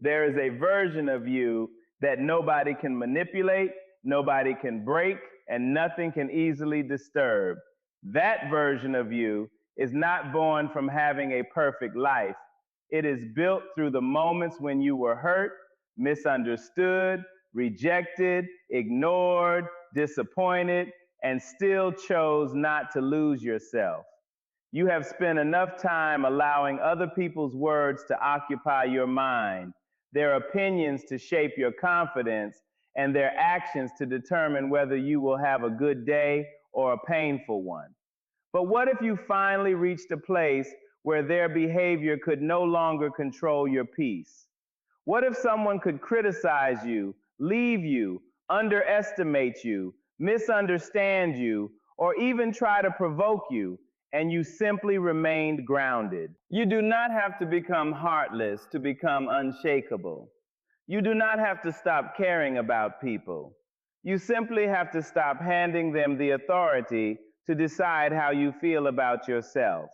There is a version of you that nobody can manipulate, nobody can break, and nothing can easily disturb. That version of you is not born from having a perfect life. It is built through the moments when you were hurt, misunderstood, rejected, ignored, disappointed, and still chose not to lose yourself. You have spent enough time allowing other people's words to occupy your mind, their opinions to shape your confidence, and their actions to determine whether you will have a good day or a painful one. But what if you finally reached a place where their behavior could no longer control your peace? What if someone could criticize you, leave you, underestimate you, misunderstand you, or even try to provoke you, and you simply remained grounded? You do not have to become heartless to become unshakable. You do not have to stop caring about people. You simply have to stop handing them the authority to decide how you feel about yourself.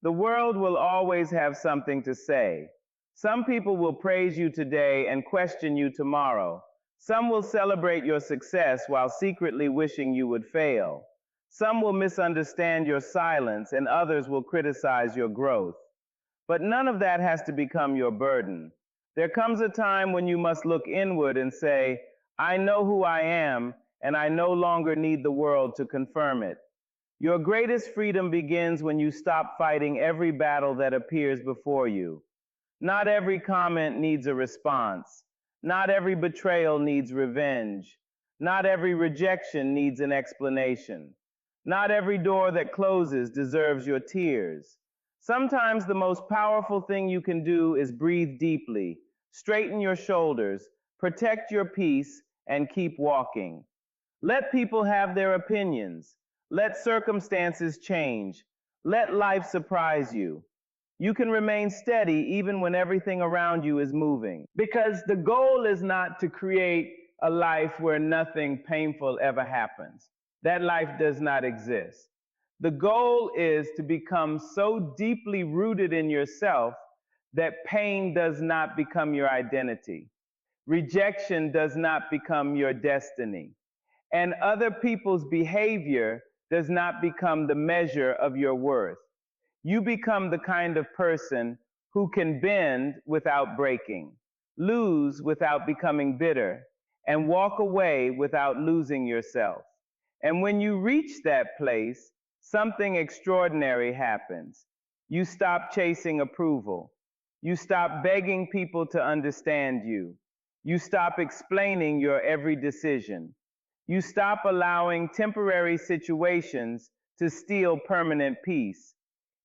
The world will always have something to say. Some people will praise you today and question you tomorrow. Some will celebrate your success while secretly wishing you would fail. Some will misunderstand your silence and others will criticize your growth. But none of that has to become your burden. There comes a time when you must look inward and say, I know who I am, and I no longer need the world to confirm it. Your greatest freedom begins when you stop fighting every battle that appears before you. Not every comment needs a response. Not every betrayal needs revenge. Not every rejection needs an explanation. Not every door that closes deserves your tears. Sometimes the most powerful thing you can do is breathe deeply, straighten your shoulders, protect your peace, and keep walking. Let people have their opinions. Let circumstances change. Let life surprise you. You can remain steady even when everything around you is moving. Because the goal is not to create a life where nothing painful ever happens. That life does not exist. The goal is to become so deeply rooted in yourself that pain does not become your identity. Rejection does not become your destiny. And other people's behavior does not become the measure of your worth. You become the kind of person who can bend without breaking, lose without becoming bitter, and walk away without losing yourself. And when you reach that place, something extraordinary happens. You stop chasing approval. You stop begging people to understand you. You stop explaining your every decision. You stop allowing temporary situations to steal permanent peace.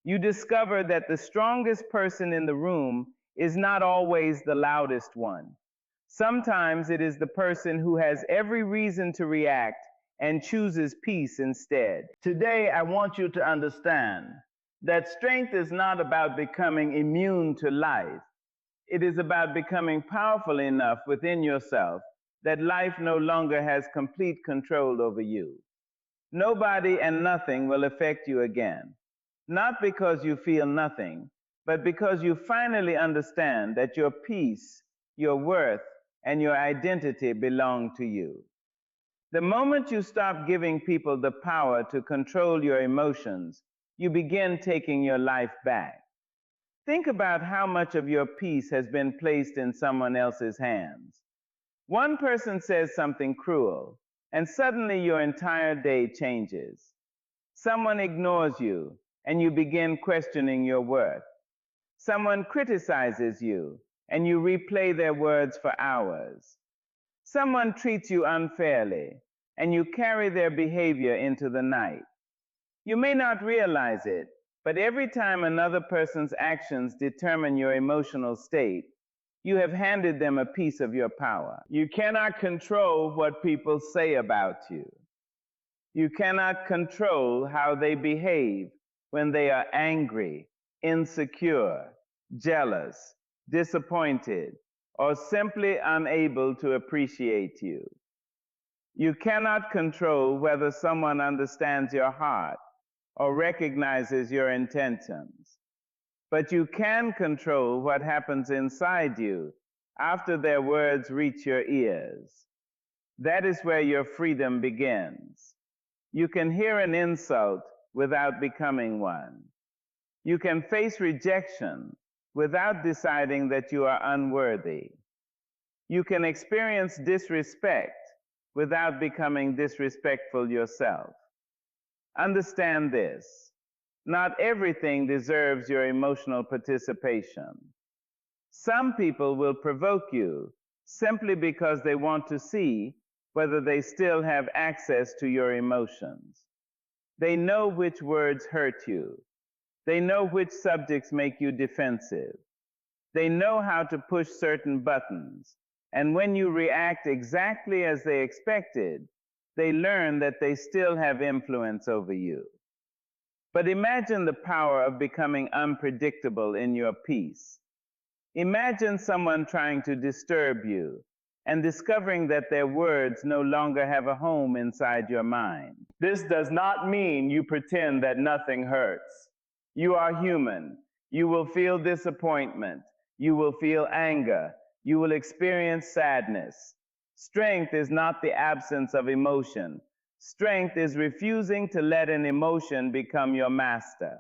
You discover that the strongest person in the room is not always the loudest one. Sometimes it is the person who has every reason to react and chooses peace instead. Today, I want you to understand that strength is not about becoming immune to life. It is about becoming powerful enough within yourself that life no longer has complete control over you. Nobody and nothing will affect you again. Not because you feel nothing, but because you finally understand that your peace, your worth, and your identity belong to you. The moment you stop giving people the power to control your emotions, you begin taking your life back. Think about how much of your peace has been placed in someone else's hands. One person says something cruel, and suddenly your entire day changes. Someone ignores you, and you begin questioning your worth. Someone criticizes you, and you replay their words for hours. Someone treats you unfairly, and you carry their behavior into the night. You may not realize it, but every time another person's actions determine your emotional state, you have handed them a piece of your power. You cannot control what people say about you. You cannot control how they behave when they are angry, insecure, jealous, disappointed, or simply unable to appreciate you. You cannot control whether someone understands your heart or recognizes your intentions. But you can control what happens inside you after their words reach your ears. That is where your freedom begins. You can hear an insult without becoming one. You can face rejection without deciding that you are unworthy. You can experience disrespect without becoming disrespectful yourself. Understand this: not everything deserves your emotional participation. Some people will provoke you simply because they want to see whether they still have access to your emotions. They know which words hurt you. They know which subjects make you defensive. They know how to push certain buttons. And when you react exactly as they expected, they learn that they still have influence over you. But imagine the power of becoming unpredictable in your peace. Imagine someone trying to disturb you and discovering that their words no longer have a home inside your mind. This does not mean you pretend that nothing hurts. You are human. You will feel disappointment. You will feel anger. You will experience sadness. Strength is not the absence of emotion. Strength is refusing to let an emotion become your master.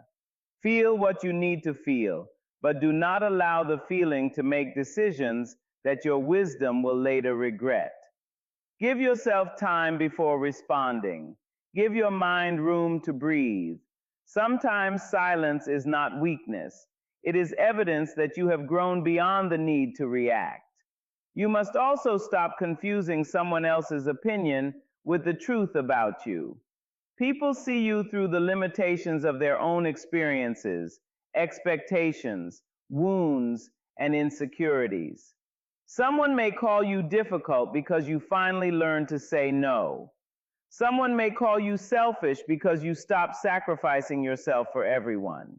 Feel what you need to feel, but do not allow the feeling to make decisions that your wisdom will later regret. Give yourself time before responding. Give your mind room to breathe. Sometimes silence is not weakness. It is evidence that you have grown beyond the need to react. You must also stop confusing someone else's opinion with the truth about you. People see you through the limitations of their own experiences, expectations, wounds, and insecurities. Someone may call you difficult because you finally learned to say no. Someone may call you selfish because you stopped sacrificing yourself for everyone.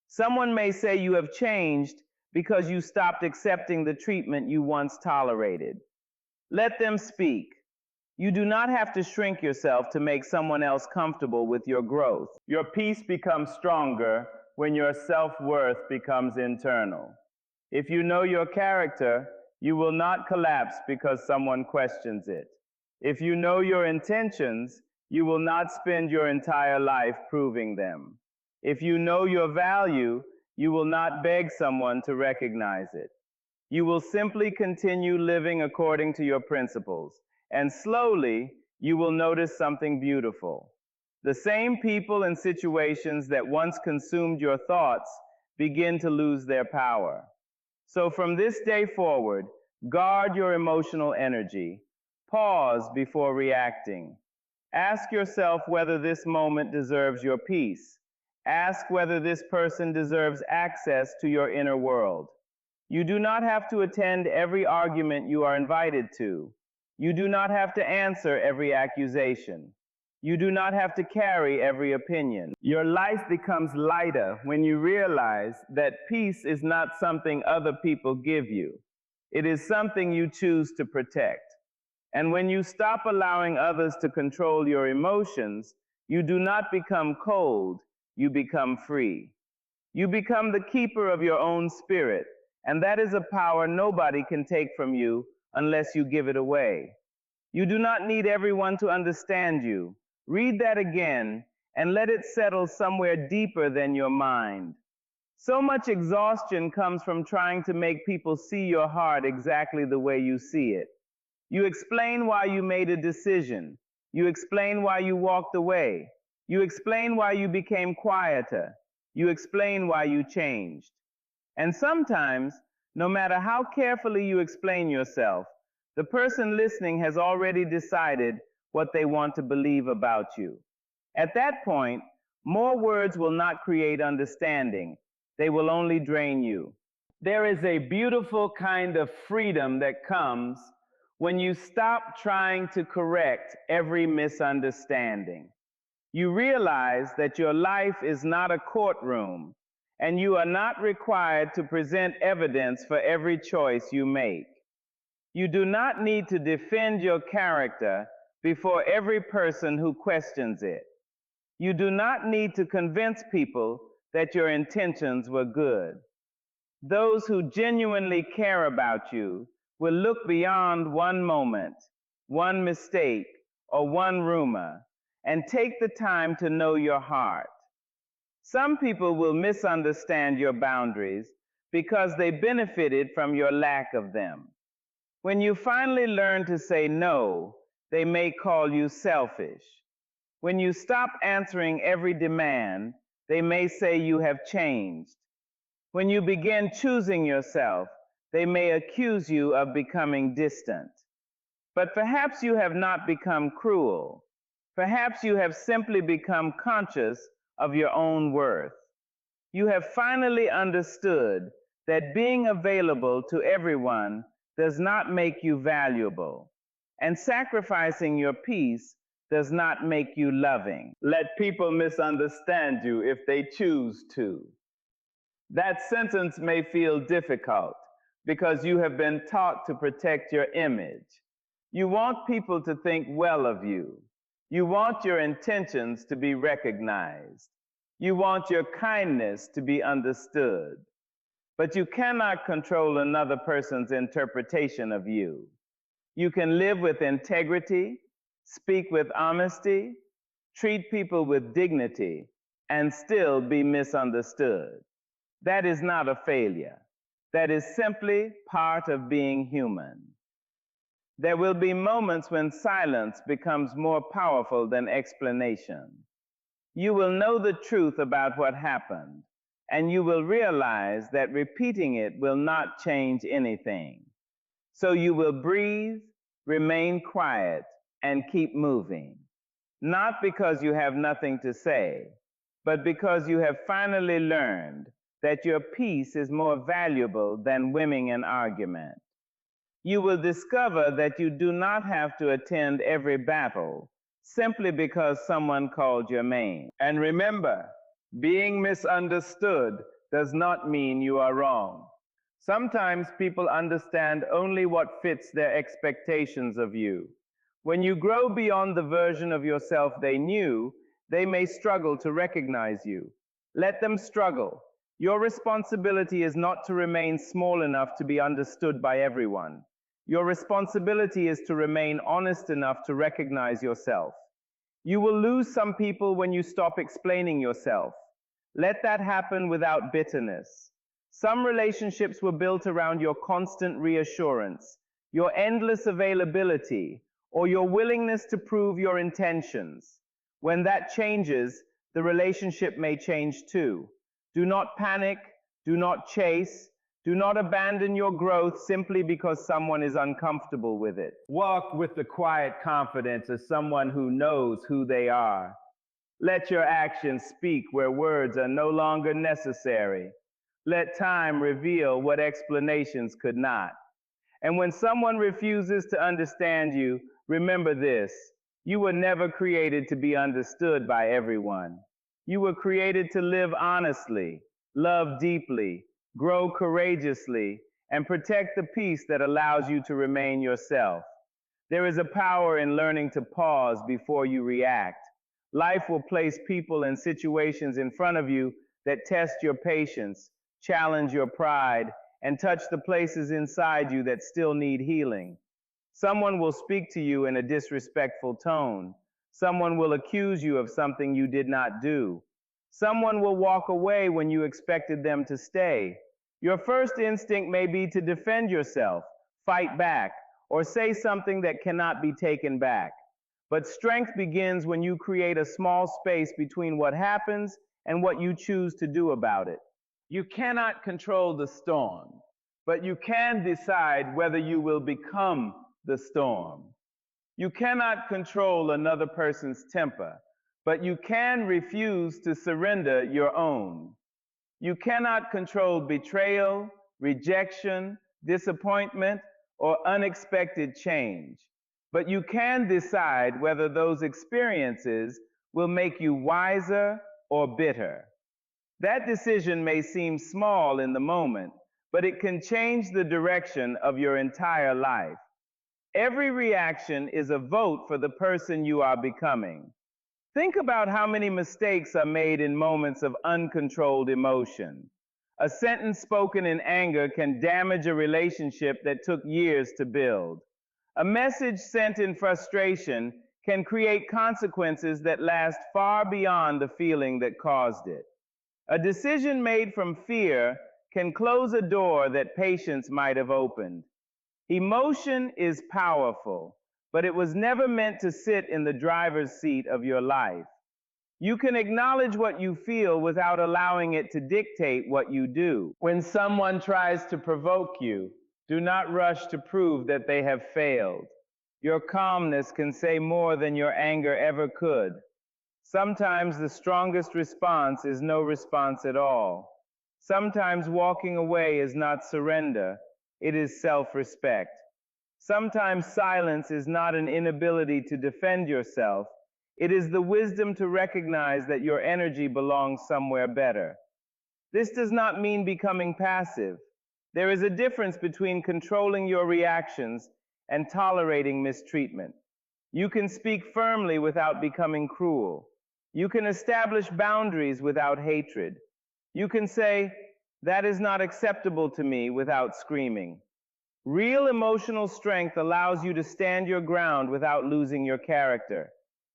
Someone may say you have changed because you stopped accepting the treatment you once tolerated. Let them speak. You do not have to shrink yourself to make someone else comfortable with your growth. Your peace becomes stronger when your self-worth becomes internal. If you know your character, you will not collapse because someone questions it. If you know your intentions, you will not spend your entire life proving them. If you know your value, you will not beg someone to recognize it. You will simply continue living according to your principles, and slowly you will notice something beautiful. The same people and situations that once consumed your thoughts begin to lose their power. So from this day forward, guard your emotional energy. Pause before reacting. Ask yourself whether this moment deserves your peace. Ask whether this person deserves access to your inner world. You do not have to attend every argument you are invited to. You do not have to answer every accusation. You do not have to carry every opinion. Your life becomes lighter when you realize that peace is not something other people give you. It is something you choose to protect. And when you stop allowing others to control your emotions, you do not become cold, you become free. You become the keeper of your own spirit, and that is a power nobody can take from you unless you give it away. You do not need everyone to understand you. Read that again and let it settle somewhere deeper than your mind. So much exhaustion comes from trying to make people see your heart exactly the way you see it. You explain why you made a decision. You explain why you walked away. You explain why you became quieter. You explain why you changed. And sometimes, no matter how carefully you explain yourself, the person listening has already decided what they want to believe about you. At that point, more words will not create understanding. They will only drain you. There is a beautiful kind of freedom that comes when you stop trying to correct every misunderstanding. You realize that your life is not a courtroom, and you are not required to present evidence for every choice you make. You do not need to defend your character before every person who questions it. You do not need to convince people that your intentions were good. Those who genuinely care about you will look beyond one moment, one mistake, or one rumor, and take the time to know your heart. Some people will misunderstand your boundaries because they benefited from your lack of them. When you finally learn to say no, they may call you selfish. When you stop answering every demand, they may say you have changed. When you begin choosing yourself, they may accuse you of becoming distant. But perhaps you have not become cruel. Perhaps you have simply become conscious of your own worth. You have finally understood that being available to everyone does not make you valuable, and sacrificing your peace does not make you loving. Let people misunderstand you if they choose to. That sentence may feel difficult because you have been taught to protect your image. You want people to think well of you. You want your intentions to be recognized. You want your kindness to be understood. But you cannot control another person's interpretation of you. You can live with integrity, speak with honesty, treat people with dignity, and still be misunderstood. That is not a failure. That is simply part of being human. There will be moments when silence becomes more powerful than explanation. You will know the truth about what happened, and you will realize that repeating it will not change anything. So you will breathe, remain quiet, and keep moving. Not because you have nothing to say, but because you have finally learned that your peace is more valuable than winning an argument. You will discover that you do not have to attend every battle simply because someone called your name. And remember, being misunderstood does not mean you are wrong. Sometimes people understand only what fits their expectations of you. When you grow beyond the version of yourself they knew, they may struggle to recognize you. Let them struggle. Your responsibility is not to remain small enough to be understood by everyone. Your responsibility is to remain honest enough to recognize yourself. You will lose some people when you stop explaining yourself. Let that happen without bitterness. Some relationships were built around your constant reassurance, your endless availability, or your willingness to prove your intentions. When that changes, the relationship may change too. Do not panic, do not chase, do not abandon your growth simply because someone is uncomfortable with it. Walk with the quiet confidence of someone who knows who they are. Let your actions speak where words are no longer necessary. Let time reveal what explanations could not. And when someone refuses to understand you, remember this: you were never created to be understood by everyone. You were created to live honestly, love deeply, grow courageously, and protect the peace that allows you to remain yourself. There is a power in learning to pause before you react. Life will place people and situations in front of you that test your patience, challenge your pride, and touch the places inside you that still need healing. Someone will speak to you in a disrespectful tone. Someone will accuse you of something you did not do. Someone will walk away when you expected them to stay. Your first instinct may be to defend yourself, fight back, or say something that cannot be taken back. But strength begins when you create a small space between what happens and what you choose to do about it. You cannot control the storm, but you can decide whether you will become the storm. You cannot control another person's temper, but you can refuse to surrender your own. You cannot control betrayal, rejection, disappointment, or unexpected change, but you can decide whether those experiences will make you wiser or bitter. That decision may seem small in the moment, but it can change the direction of your entire life. Every reaction is a vote for the person you are becoming. Think about how many mistakes are made in moments of uncontrolled emotion. A sentence spoken in anger can damage a relationship that took years to build. A message sent in frustration can create consequences that last far beyond the feeling that caused it. A decision made from fear can close a door that patience might have opened. Emotion is powerful, but it was never meant to sit in the driver's seat of your life. You can acknowledge what you feel without allowing it to dictate what you do. When someone tries to provoke you, do not rush to prove that they have failed. Your calmness can say more than your anger ever could. Sometimes the strongest response is no response at all. Sometimes walking away is not surrender, it is self-respect. Sometimes silence is not an inability to defend yourself, it is the wisdom to recognize that your energy belongs somewhere better. This does not mean becoming passive. There is a difference between controlling your reactions and tolerating mistreatment. You can speak firmly without becoming cruel. You can establish boundaries without hatred. You can say, "That is not acceptable to me," without screaming. Real emotional strength allows you to stand your ground without losing your character.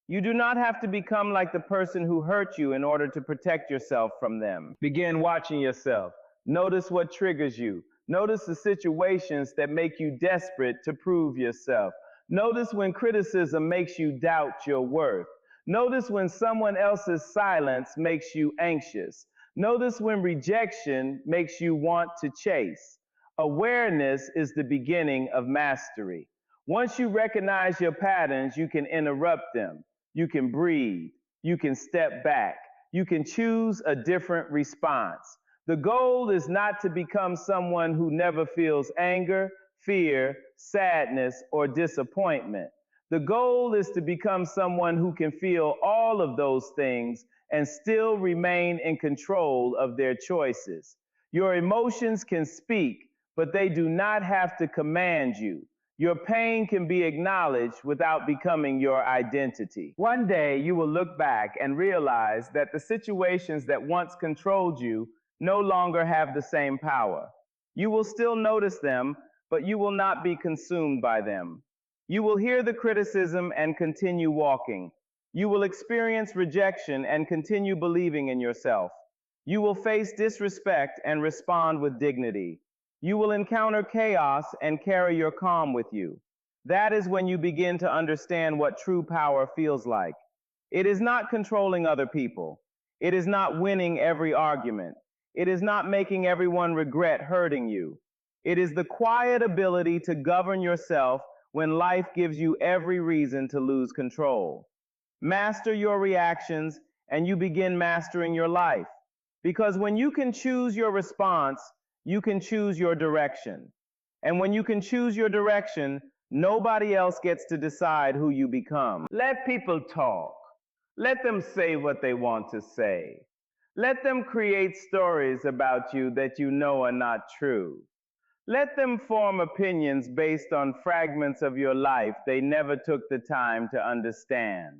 You do not have to become like the person who hurt you in order to protect yourself from them. Begin watching yourself. Notice what triggers you. Notice the situations that make you desperate to prove yourself. Notice when criticism makes you doubt your worth. Notice when someone else's silence makes you anxious. Notice when rejection makes you want to chase. Awareness is the beginning of mastery. Once you recognize your patterns, you can interrupt them. You can breathe. You can step back. You can choose a different response. The goal is not to become someone who never feels anger, fear, sadness, or disappointment. The goal is to become someone who can feel all of those things and still remain in control of their choices. Your emotions can speak, but they do not have to command you. Your pain can be acknowledged without becoming your identity. One day you will look back and realize that the situations that once controlled you no longer have the same power. You will still notice them, but you will not be consumed by them. You will hear the criticism and continue walking. You will experience rejection and continue believing in yourself. You will face disrespect and respond with dignity. You will encounter chaos and carry your calm with you. That is when you begin to understand what true power feels like. It is not controlling other people. It is not winning every argument. It is not making everyone regret hurting you. It is the quiet ability to govern yourself when life gives you every reason to lose control. Master your reactions and you begin mastering your life. Because when you can choose your response, you can choose your direction. And when you can choose your direction, nobody else gets to decide who you become. Let people talk. Let them say what they want to say. Let them create stories about you that you know are not true. Let them form opinions based on fragments of your life they never took the time to understand.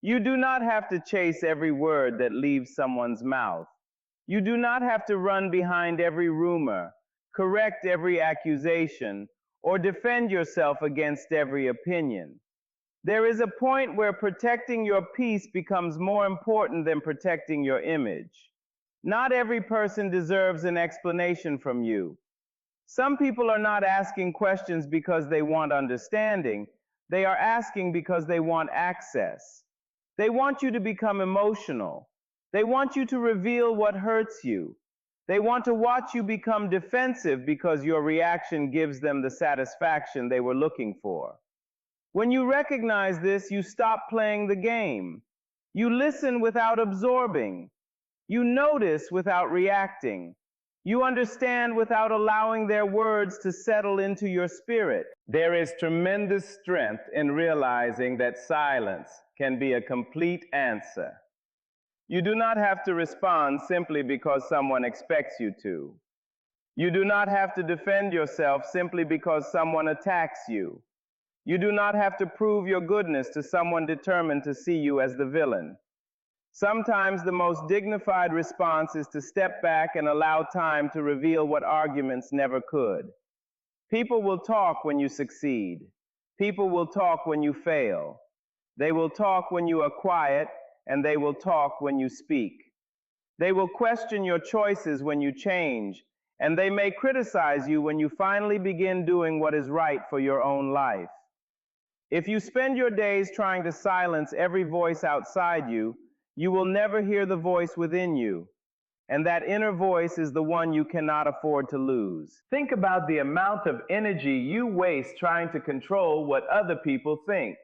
You do not have to chase every word that leaves someone's mouth. You do not have to run behind every rumor, correct every accusation, or defend yourself against every opinion. There is a point where protecting your peace becomes more important than protecting your image. Not every person deserves an explanation from you. Some people are not asking questions because they want understanding. They are asking because they want access. They want you to become emotional. They want you to reveal what hurts you. They want to watch you become defensive because your reaction gives them the satisfaction they were looking for. When you recognize this, you stop playing the game. You listen without absorbing. You notice without reacting. You understand without allowing their words to settle into your spirit. There is tremendous strength in realizing that silence can be a complete answer. You do not have to respond simply because someone expects you to. You do not have to defend yourself simply because someone attacks you. You do not have to prove your goodness to someone determined to see you as the villain. Sometimes the most dignified response is to step back and allow time to reveal what arguments never could. People will talk when you succeed. People will talk when you fail. They will talk when you are quiet, and they will talk when you speak. They will question your choices when you change, and they may criticize you when you finally begin doing what is right for your own life. If you spend your days trying to silence every voice outside you, you will never hear the voice within you. And that inner voice is the one you cannot afford to lose. Think about the amount of energy you waste trying to control what other people think.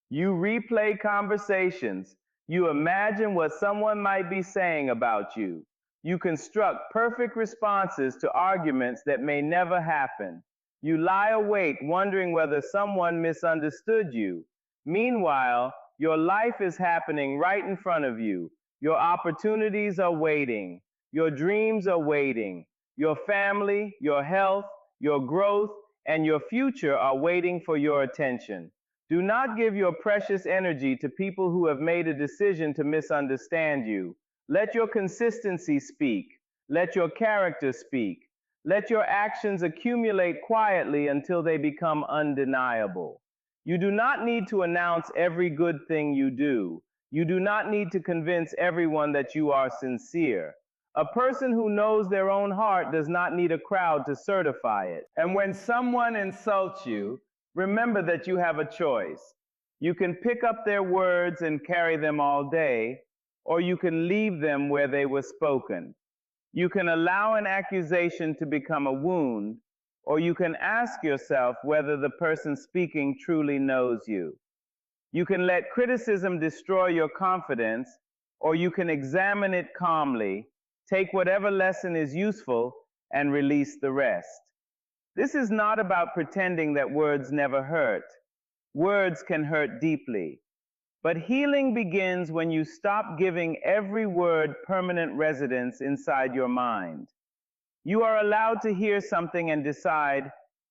You replay conversations. You imagine what someone might be saying about you. You construct perfect responses to arguments that may never happen. You lie awake wondering whether someone misunderstood you. Meanwhile, your life is happening right in front of you. Your opportunities are waiting. Your dreams are waiting. Your family, your health, your growth, and your future are waiting for your attention. Do not give your precious energy to people who have made a decision to misunderstand you. Let your consistency speak. Let your character speak. Let your actions accumulate quietly until they become undeniable. You do not need to announce every good thing you do. You do not need to convince everyone that you are sincere. A person who knows their own heart does not need a crowd to certify it. And when someone insults you, remember that you have a choice. You can pick up their words and carry them all day, or you can leave them where they were spoken. You can allow an accusation to become a wound, or you can ask yourself whether the person speaking truly knows you. You can let criticism destroy your confidence, or you can examine it calmly, take whatever lesson is useful, and release the rest. This is not about pretending that words never hurt. Words can hurt deeply. But healing begins when you stop giving every word permanent residence inside your mind. You are allowed to hear something and decide,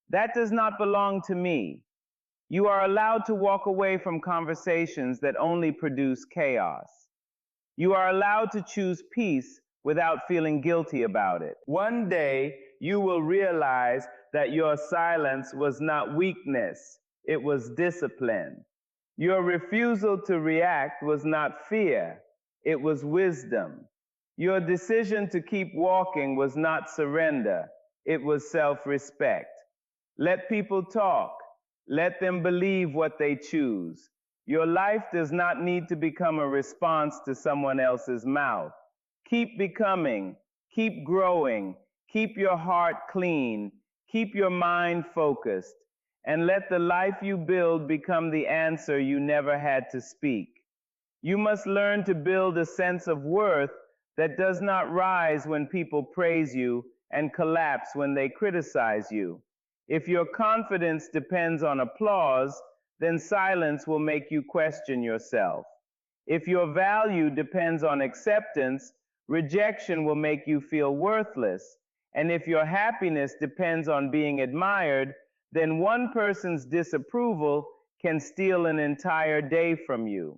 that does not belong to me. You are allowed to walk away from conversations that only produce chaos. You are allowed to choose peace without feeling guilty about it. One day, you will realize that your silence was not weakness, it was discipline. Your refusal to react was not fear, it was wisdom. Your decision to keep walking was not surrender, it was self-respect. Let people talk. Let them believe what they choose. Your life does not need to become a response to someone else's mouth. Keep becoming, keep growing, keep your heart clean, keep your mind focused, and let the life you build become the answer you never had to speak. You must learn to build a sense of worth that does not rise when people praise you and collapse when they criticize you. If your confidence depends on applause, then silence will make you question yourself. If your value depends on acceptance, rejection will make you feel worthless. And if your happiness depends on being admired, then one person's disapproval can steal an entire day from you.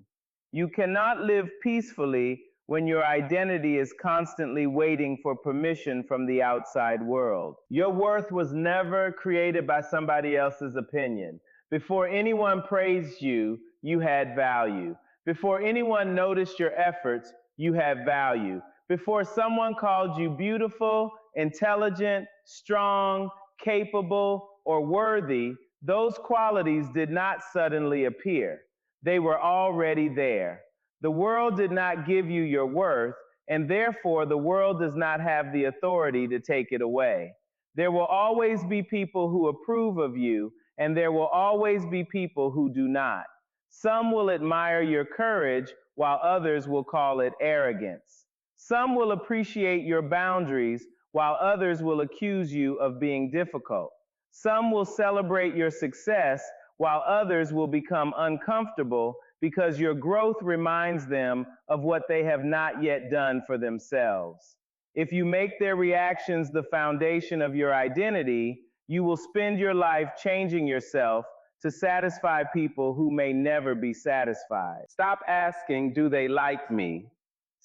You cannot live peacefully when your identity is constantly waiting for permission from the outside world. Your worth was never created by somebody else's opinion. Before anyone praised you, you had value. Before anyone noticed your efforts, you had value. Before someone called you beautiful, intelligent, strong, capable, or worthy, those qualities did not suddenly appear. They were already there. The world did not give you your worth, and therefore the world does not have the authority to take it away. There will always be people who approve of you, and there will always be people who do not. Some will admire your courage, while others will call it arrogance. Some will appreciate your boundaries, while others will accuse you of being difficult. Some will celebrate your success, while others will become uncomfortable because your growth reminds them of what they have not yet done for themselves. If you make their reactions the foundation of your identity, you will spend your life changing yourself to satisfy people who may never be satisfied. Stop asking, do they like me?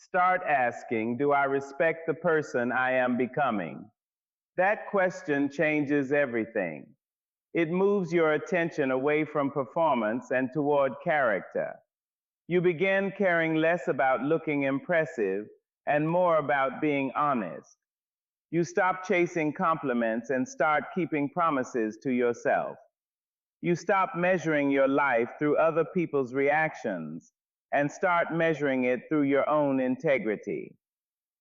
Start asking, do I respect the person I am becoming? That question changes everything. It moves your attention away from performance and toward character. You begin caring less about looking impressive and more about being honest. You stop chasing compliments and start keeping promises to yourself. You stop measuring your life through other people's reactions and start measuring it through your own integrity.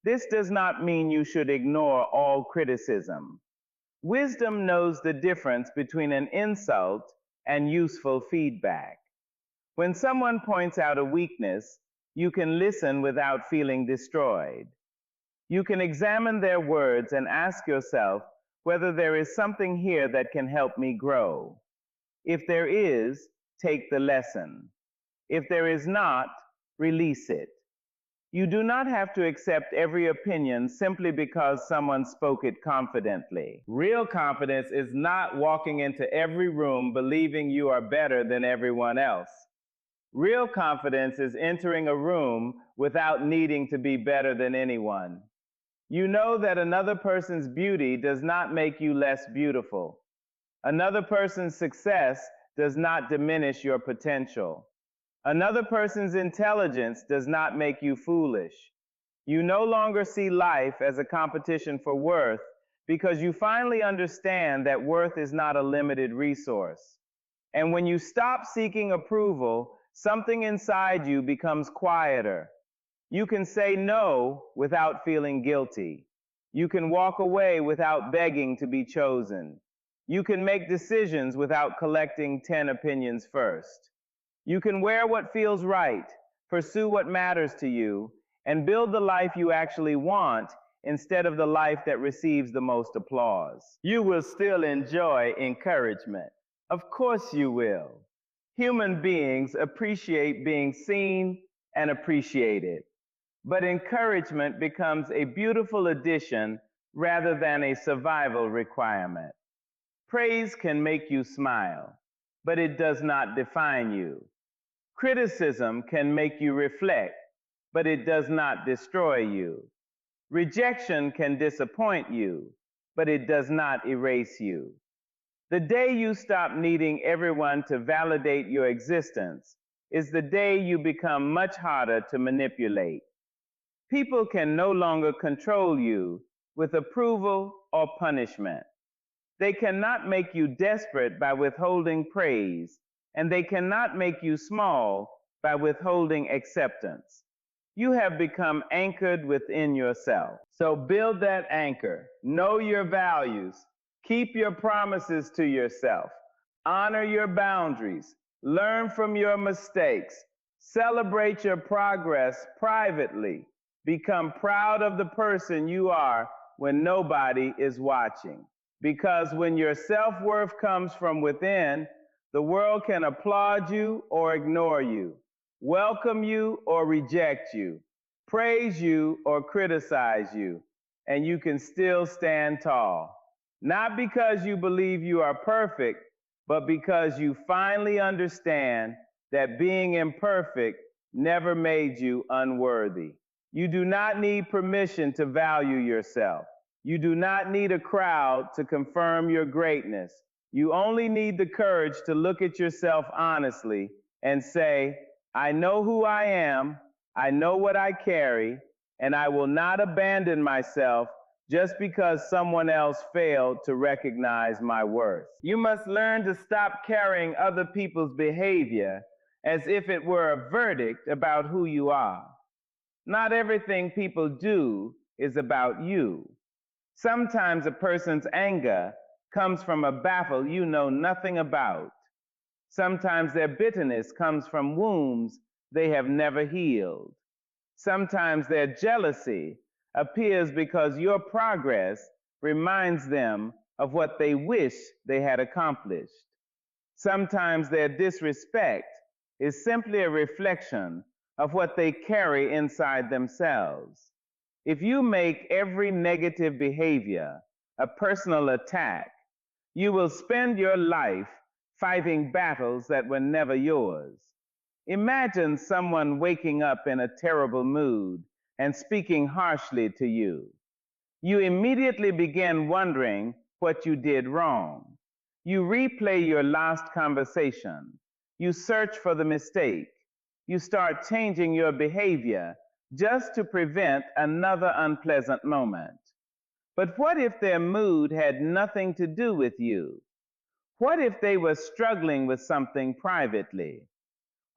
This does not mean you should ignore all criticism. Wisdom knows the difference between an insult and useful feedback. When someone points out a weakness, you can listen without feeling destroyed. You can examine their words and ask yourself whether there is something here that can help me grow. If there is, take the lesson. If there is not, release it. You do not have to accept every opinion simply because someone spoke it confidently. Real confidence is not walking into every room believing you are better than everyone else. Real confidence is entering a room without needing to be better than anyone. You know that another person's beauty does not make you less beautiful. Another person's success does not diminish your potential. Another person's intelligence does not make you foolish. You no longer see life as a competition for worth because you finally understand that worth is not a limited resource. And when you stop seeking approval, something inside you becomes quieter. You can say no without feeling guilty. You can walk away without begging to be chosen. You can make decisions without collecting 10 opinions first. You can wear what feels right, pursue what matters to you, and build the life you actually want instead of the life that receives the most applause. You will still enjoy encouragement. Of course you will. Human beings appreciate being seen and appreciated. But encouragement becomes a beautiful addition rather than a survival requirement. Praise can make you smile, but it does not define you. Criticism can make you reflect, but it does not destroy you. Rejection can disappoint you, but it does not erase you. The day you stop needing everyone to validate your existence is the day you become much harder to manipulate. People can no longer control you with approval or punishment. They cannot make you desperate by withholding praise, and they cannot make you small by withholding acceptance. You have become anchored within yourself. So build that anchor. Know your values. Keep your promises to yourself. Honor your boundaries. Learn from your mistakes. Celebrate your progress privately. Become proud of the person you are when nobody is watching. Because when your self-worth comes from within, the world can applaud you or ignore you, welcome you or reject you, praise you or criticize you, and you can still stand tall. Not because you believe you are perfect, but because you finally understand that being imperfect never made you unworthy. You do not need permission to value yourself. You do not need a crowd to confirm your greatness. You only need the courage to look at yourself honestly and say, I know who I am, I know what I carry, and I will not abandon myself just because someone else failed to recognize my worth. You must learn to stop carrying other people's behavior as if it were a verdict about who you are. Not everything people do is about you. Sometimes a person's anger comes from a battle you know nothing about. Sometimes their bitterness comes from wounds they have never healed. Sometimes their jealousy appears because your progress reminds them of what they wish they had accomplished. Sometimes their disrespect is simply a reflection of what they carry inside themselves. If you make every negative behavior a personal attack, you will spend your life fighting battles that were never yours. Imagine someone waking up in a terrible mood and speaking harshly to you. You immediately begin wondering what you did wrong. You replay your last conversation. You search for the mistake. You start changing your behavior just to prevent another unpleasant moment. But what if their mood had nothing to do with you? What if they were struggling with something privately?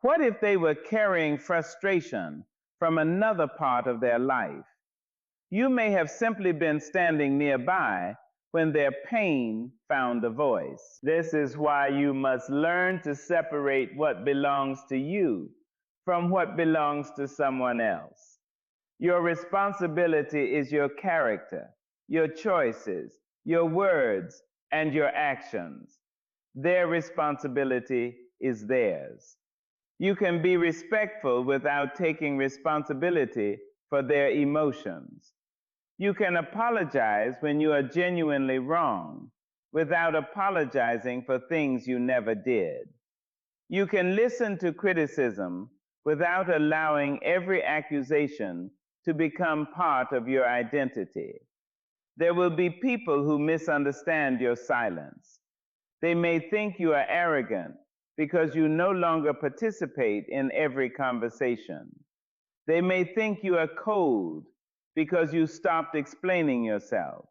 What if they were carrying frustration from another part of their life? You may have simply been standing nearby when their pain found a voice. This is why you must learn to separate what belongs to you from what belongs to someone else. Your responsibility is your character, your choices, your words, and your actions. Their responsibility is theirs. You can be respectful without taking responsibility for their emotions. You can apologize when you are genuinely wrong without apologizing for things you never did. You can listen to criticism without allowing every accusation to become part of your identity. There will be people who misunderstand your silence. They may think you are arrogant because you no longer participate in every conversation. They may think you are cold because you stopped explaining yourself.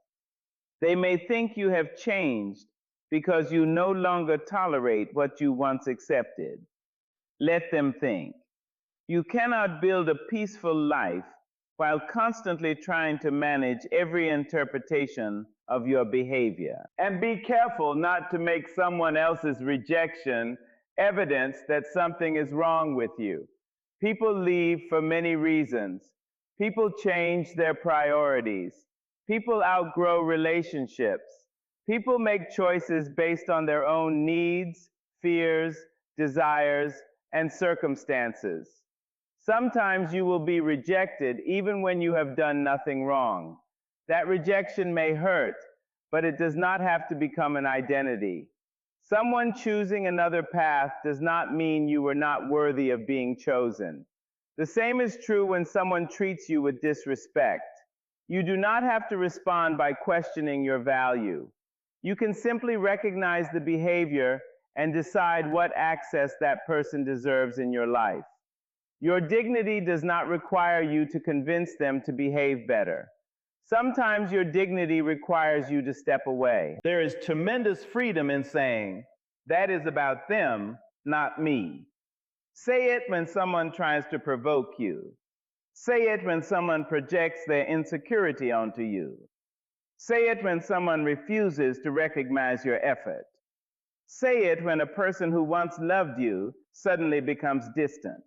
They may think you have changed because you no longer tolerate what you once accepted. Let them think. You cannot build a peaceful life while constantly trying to manage every interpretation of your behavior. And be careful not to make someone else's rejection evidence that something is wrong with you. People leave for many reasons. People change their priorities. People outgrow relationships. People make choices based on their own needs, fears, desires, and circumstances. Sometimes you will be rejected even when you have done nothing wrong. That rejection may hurt, but it does not have to become an identity. Someone choosing another path does not mean you were not worthy of being chosen. The same is true when someone treats you with disrespect. You do not have to respond by questioning your value. You can simply recognize the behavior and decide what access that person deserves in your life. Your dignity does not require you to convince them to behave better. Sometimes your dignity requires you to step away. There is tremendous freedom in saying, that is about them, not me. Say it when someone tries to provoke you. Say it when someone projects their insecurity onto you. Say it when someone refuses to recognize your effort. Say it when a person who once loved you suddenly becomes distant.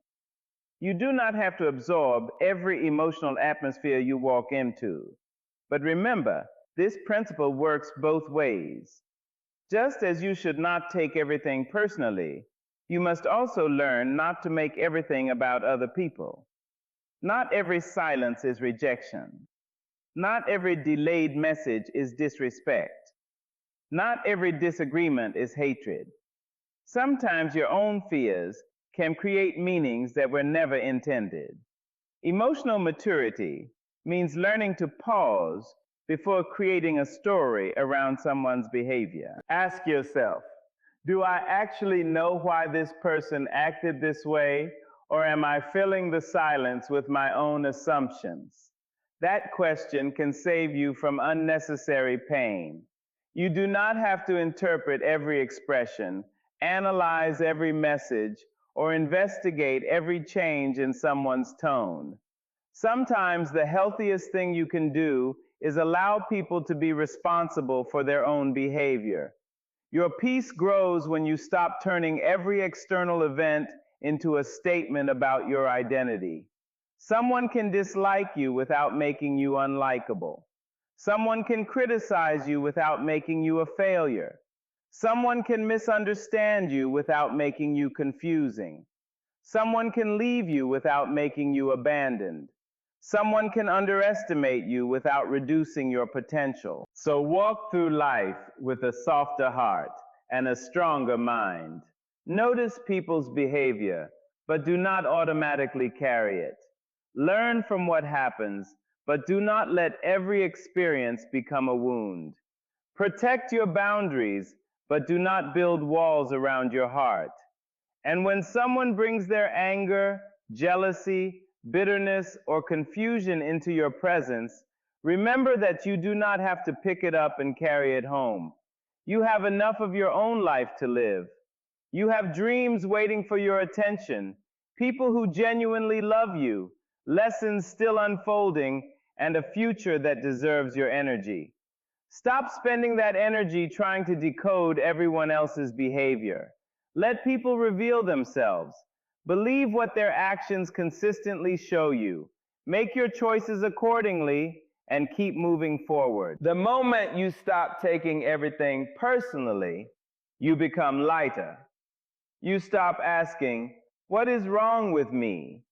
You do not have to absorb every emotional atmosphere you walk into. But remember, this principle works both ways. Just as you should not take everything personally, you must also learn not to make everything about other people. Not every silence is rejection. Not every delayed message is disrespect. Not every disagreement is hatred. Sometimes your own fears can create meanings that were never intended. Emotional maturity means learning to pause before creating a story around someone's behavior. Ask yourself, do I actually know why this person acted this way, or am I filling the silence with my own assumptions? That question can save you from unnecessary pain. You do not have to interpret every expression, analyze every message, or investigate every change in someone's tone. Sometimes the healthiest thing you can do is allow people to be responsible for their own behavior. Your peace grows when you stop turning every external event into a statement about your identity. Someone can dislike you without making you unlikable. Someone can criticize you without making you a failure. Someone can misunderstand you without making you confusing. Someone can leave you without making you abandoned. Someone can underestimate you without reducing your potential. So walk through life with a softer heart and a stronger mind. Notice people's behavior, but do not automatically carry it. Learn from what happens, but do not let every experience become a wound. Protect your boundaries, but do not build walls around your heart. And when someone brings their anger, jealousy, bitterness, or confusion into your presence, remember that you do not have to pick it up and carry it home. You have enough of your own life to live. You have dreams waiting for your attention, people who genuinely love you, lessons still unfolding, and a future that deserves your energy. Stop spending that energy trying to decode everyone else's behavior. Let people reveal themselves. Believe what their actions consistently show you. Make your choices accordingly and keep moving forward. The moment you stop taking everything personally, you become lighter. You stop asking, "What is wrong with me?"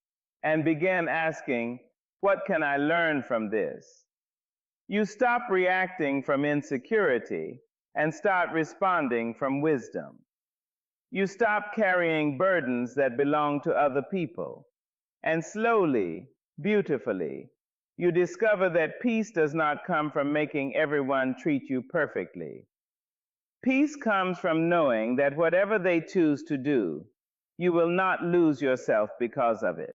and begin asking, "What can I learn from this?" You stop reacting from insecurity and start responding from wisdom. You stop carrying burdens that belong to other people. And slowly, beautifully, you discover that peace does not come from making everyone treat you perfectly. Peace comes from knowing that whatever they choose to do, you will not lose yourself because of it.